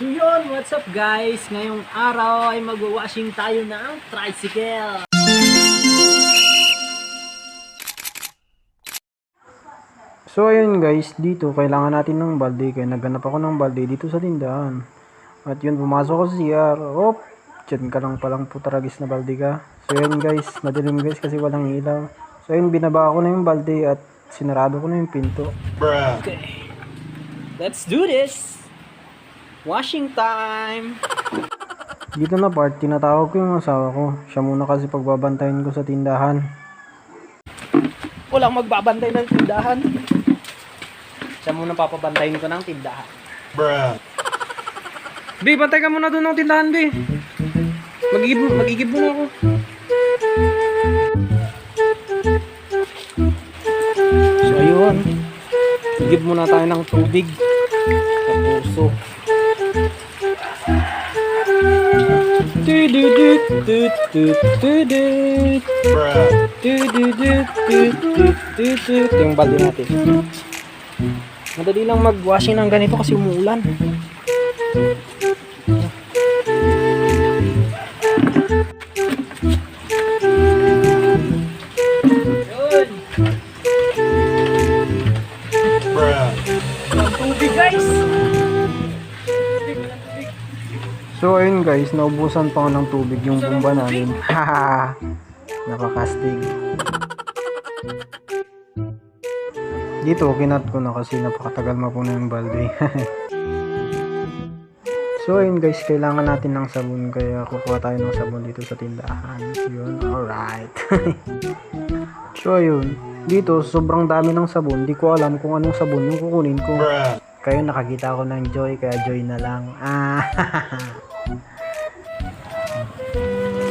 So yun, what's up guys? Ngayong araw ay mag-washing tayo ng tricycle. So ayun guys, dito kailangan natin ng balde kaya naghanap ako ng balde dito sa tindahan. At yun, pumasok ko sa CR. Op! Diyan ka lang palang putaragis na balde ka. So yun guys, madilim guys kasi walang ilaw. So yun, binaba ko na yung balde at sinarado ko na yung pinto. Okay, let's do this! Washing time! Dito na part, tinatawag ko yung asawa ko. Siya muna kasi pagbabantayan ko sa tindahan. Walang magbabantay ng tindahan. Siya muna papabantayin ko ng tindahan. Bi, bantay ka muna doon ng tindahan, Bi. Magigib muna ako. So ayun, igib muna tayo ng tubig sa puso. Ito yung balde natin. Madali lang mag-washing ng ganito kasi umuulan. Yun! Ang tubig guys! So ayun guys, naubusan pa nga ng tubig yung bomba namin. Haha, nakakastig. Dito, kinat ko na kasi napakatagal mapuna yung balde. So ayun guys, kailangan natin ng sabon kaya kukuha tayo ng sabon dito sa tindahan. Yun, alright. So ayun, dito sobrang dami ng sabon. Di ko alam kung anong sabon yung kukunin ko. Kayo nakakita ko ng Joy, kaya Joy na lang.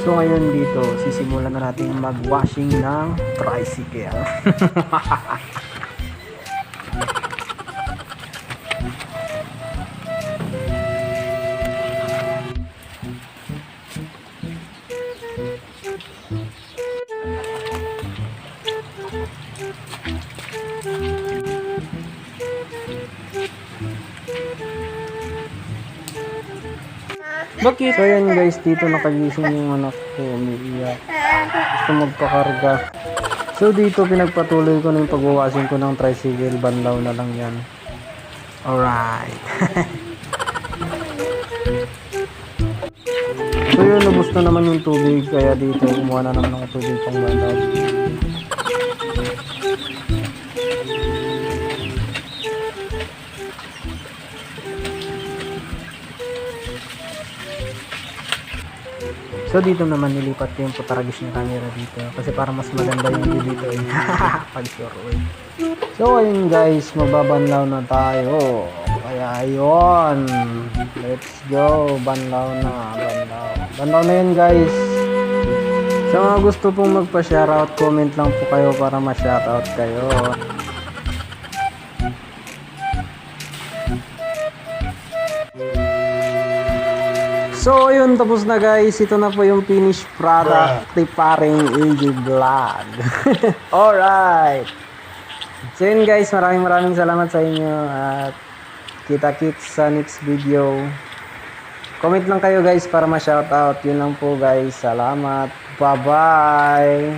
So ngayon dito, sisimulan na natin mag-washing ng tricycle. Bakit? So yan guys, dito nakagising yung anak ko, umiiyak. Gusto magpakarga. So dito pinagpatuloy ko na yung pagwawashing ko ng tricycle, banlaw na lang yan. Alright. So yun, nabos na naman yung tubig, kaya dito kumuha na naman ng tubig pang banlaw. So dito naman nilipat ko yung putaragis ng camera dito kasi para mas maganda yung view dito eh. Pag sure. So ayun guys, magbabanlaw na tayo. Kaya ayun, let's go. Banlaw na, banlaw. Banlaw na yun guys. Sa mga gusto pong magpa-shoutout, comment lang po kayo para ma-shoutout kayo. So ayun, tapos na guys. Ito na po yung finished product ni paring AJ Vlog. Alright. So yun guys, maraming salamat sa inyo at kita-kits sa next video. Comment lang kayo guys para ma-shoutout. Yun lang po guys. Salamat. Bye-bye.